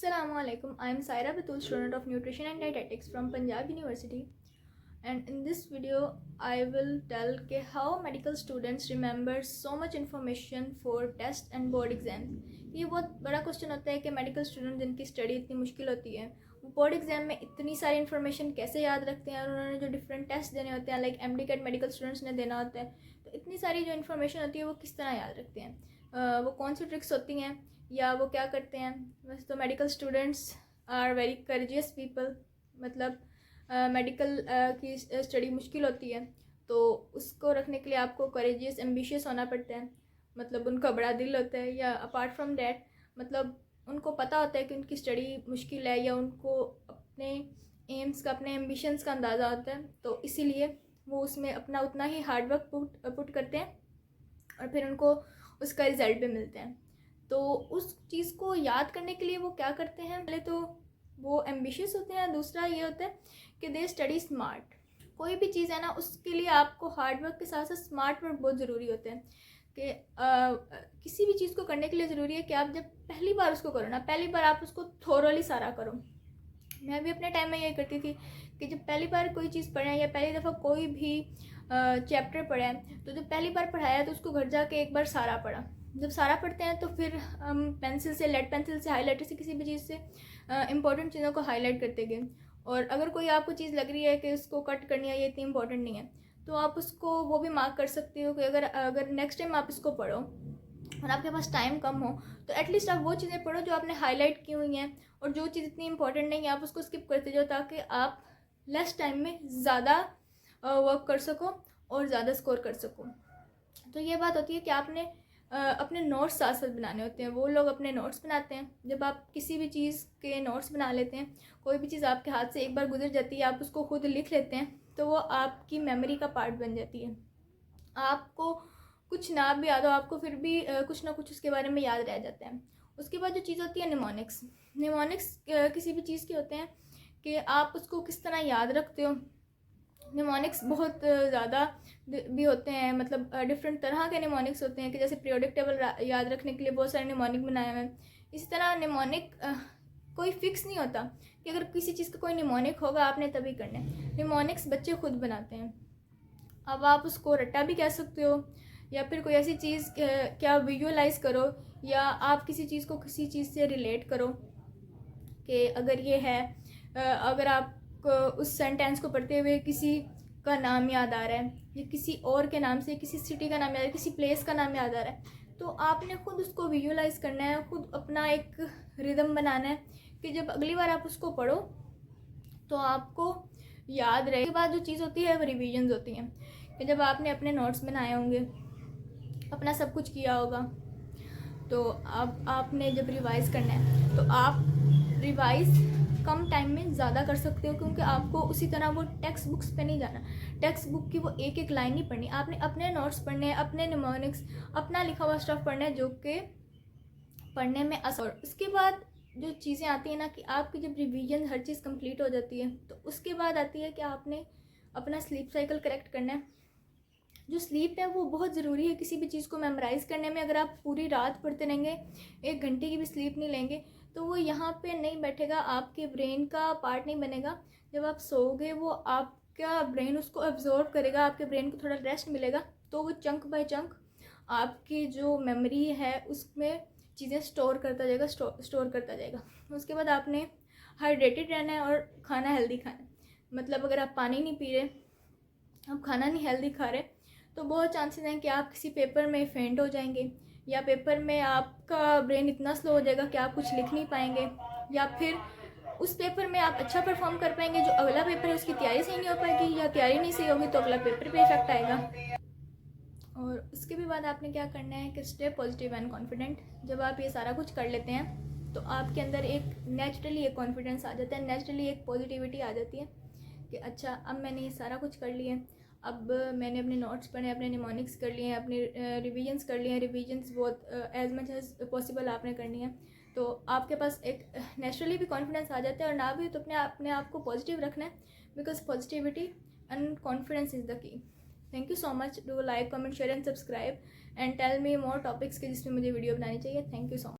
Assalamualaikum. I am Saira Batul, student of Nutrition and Dietetics from Punjab University. And in this video, I will tell how medical students remember so much information for test and board exam. ये बहुत बड़ा question होता है कि medical student जिनकी study इतनी मुश्किल होती है वो बोर्ड एग्जाम में इतनी सारी इन्फॉर्मेशन कैसे याद रखते हैं, और उन्होंने जो डिफरेंट टेस्ट देने होते हैं लाइक MD-CAT मेडिकल स्टूडेंट्स ने देना होता है, तो इतनी सारी जो इन्फॉर्मेशन होती है वो किस तरह याद रखते हैं, वो कौन सी ट्रिक्स होती हैं या वो क्या करते हैं। वैसे तो medical students are very courageous people, मतलब मेडिकल की स्टडी मुश्किल होती है तो उसको रखने के लिए आपको करेजियस एम्बिशियस होना पड़ता है, मतलब उनका बड़ा दिल होता है, या अपार्ट फ्रॉम डैट मतलब उनको पता होता है कि उनकी स्टडी मुश्किल है, या उनको अपने एम्स का, अपने एम्बिशंस का अंदाज़ा होता है, तो इसीलिए वो उसमें अपना उतना ही हार्डवर्क पुट करते हैं और फिर उनको उसका रिज़ल्ट भी मिलते हैं। तो उस चीज़ को याद करने के लिए वो क्या करते हैं, पहले तो वो एम्बिशियस होते हैं, दूसरा ये होता है कि दे स्टडी स्मार्ट। कोई भी चीज़ है ना, उसके लिए आपको हार्डवर्क के साथ साथ स्मार्ट वर्क बहुत ज़रूरी होते हैं कि किसी भी चीज़ को करने के लिए ज़रूरी है कि आप जब पहली बार उसको करो ना, पहली बार आप उसको थोरोली सारा करो। मैं भी अपने टाइम में ये करती थी कि जब पहली बार कोई चीज़ पढ़े या पहली दफ़ा कोई भी चैप्टर पढ़ा है, तो जब पहली बार पढ़ाया तो उसको घर जाके एक बार सारा पढ़ा। जब सारा पढ़ते हैं तो फिर हम पेंसिल से, लेड पेंसिल से, हाईलाइटर से, किसी भी चीज़ से इंपॉर्टेंट चीज़ों को हाईलाइट करते गए। और अगर कोई आपको चीज़ लग रही है कि उसको कट करनी है, ये इतनी इंपॉर्टेंट नहीं है, तो आप उसको वो भी मार्क कर सकते हो कि अगर नेक्स्ट टाइम आप इसको पढ़ो और आपके पास टाइम कम हो तो एटलीस्ट आप वो चीज़ें पढ़ो जो आपने हाईलाइट की हुई हैं, और जो चीज़ इतनी इंपॉर्टेंट नहीं है आप उसको स्किप करते जाओ, ताकि आप लेस टाइम में ज़्यादा वर्क कर सको और ज़्यादा स्कोर कर सको। तो ये बात होती है कि आपने अपने नोट्स साथ साथ बनाने होते हैं। वो लोग अपने नोट्स बनाते हैं, जब आप किसी भी चीज़ के नोट्स बना लेते हैं, कोई भी चीज़ आपके हाथ से एक बार गुजर जाती है, आप उसको खुद लिख लेते हैं, तो वो आपकी मेमोरी का पार्ट बन जाती है। आपको कुछ ना भी याद हो, आपको फिर भी कुछ ना कुछ उसके बारे में याद रह जाता है। उसके बाद जो चीज़ होती है निमोनिक्स। निमोनिक्स किसी भी चीज़ के होते हैं कि आप उसको किस तरह याद रखते हो। निमोनिक्स बहुत ज़्यादा भी होते हैं, मतलब डिफरेंट तरह के निमोनिक्स होते हैं कि जैसे पीरियोडिक टेबल याद रखने के लिए बहुत सारे निमोनिक बनाए हुए हैं। इसी तरह निमोनिक कोई फिक्स नहीं होता कि अगर किसी चीज़ का कोई निमोनिक होगा आपने तभी करना है। निमोनिक्स बच्चे खुद बनाते हैं। अब आप उसको रट्टा भी कह सकते हो, या फिर कोई ऐसी चीज़ क्या विजुअलाइज करो, या आप किसी चीज़ को किसी चीज़ से रिलेट करो कि अगर ये है, अगर आप उस सेंटेंस को पढ़ते हुए किसी का नाम याद आ रहा है, या किसी और के नाम से किसी सिटी का नाम याद आ रहा है, किसी प्लेस का नाम याद आ रहा है, तो आपने खुद उसको विजुअलाइज करना है, खुद अपना एक रिदम बनाना है कि जब अगली बार आप उसको पढ़ो तो आपको याद रहे। उसके बाद जो चीज़ होती है वो रिविजन्स होती हैं कि जब आपने अपने नोट्स बनाए होंगे, अपना सब कुछ किया होगा, तो अब आपने जब रिवाइज़ करना है तो आप रिवाइज़ कम टाइम में ज़्यादा कर सकते हो, क्योंकि आपको उसी तरह वो टेक्स्ट बुक्स पे नहीं जाना। टेक्स्ट बुक की वो एक एक लाइन नहीं पढ़नी, आपने अपने नोट्स पढ़ने हैं, अपने निमोनिक्स, अपना लिखा हुआ स्टफ पढ़ना है जो कि पढ़ने में आसान। उसके बाद जो चीज़ें आती हैं ना कि आपकी जब रिवीजन हर चीज़ कंप्लीट हो जाती है, तो उसके बाद आती है कि आपने अपना स्लीप साइकिल करेक्ट करना है। जो स्लीप है वो बहुत ज़रूरी है किसी भी चीज़ को मेमोराइज़ करने में। अगर आप पूरी रात पढ़ते रहेंगे, 1 घंटे की भी स्लीप नहीं लेंगे, तो वो यहाँ पे नहीं बैठेगा, आपके ब्रेन का पार्ट नहीं बनेगा। जब आप सोओगे वो आपका ब्रेन उसको एब्जॉर्ब करेगा, आपके ब्रेन को थोड़ा रेस्ट मिलेगा, तो वो चंक बाय चंक आपकी जो मेमोरी है उसमें चीज़ें स्टोर करता जाएगा, स्टोर करता जाएगा। उसके बाद आपने हाइड्रेटेड रहना है और खाना हेल्दी खाना है। मतलब अगर आप पानी नहीं पी रहे, आप खाना नहीं हेल्दी खा रहे, तो बहुत चांसेस हैं कि आप किसी पेपर में फेंट हो जाएंगे, या पेपर में आपका ब्रेन इतना स्लो हो जाएगा कि आप कुछ लिख नहीं पाएंगे, या फिर उस पेपर में आप अच्छा परफॉर्म कर पाएंगे, जो अगला पेपर है उसकी तैयारी सही नहीं हो पाएगी, या तैयारी नहीं सही होगी तो अगला पेपर पे इफेक्ट आएगा। और उसके भी बाद आपने क्या करना है कि स्टे पॉजिटिव एंड कॉन्फिडेंट। जब आप ये सारा कुछ कर लेते हैं तो आपके अंदर एक नेचुरली एक कॉन्फिडेंस आ जाता है, नेचुरली एक पॉजिटिविटी आ जाती है कि अच्छा अब मैंने ये सारा कुछ कर लिया है, अब मैंने अपने नोट्स पढ़े, अपने निमोनिक्स कर लिए हैं, अपने रिविजन्स कर लिए हैं। रिविजन्स बहुत एज मच एज पॉसिबल आपने करनी है, तो आपके पास एक नेचुरली भी कॉन्फिडेंस आ जाता है। और ना भी तो अपने आप को पॉजिटिव रखना है, because positivity and confidence is the key. Thank you so much. Do like, comment, share and subscribe and tell me more topics के जिसमें मुझे वीडियो बनानी चाहिए। Thank you so much.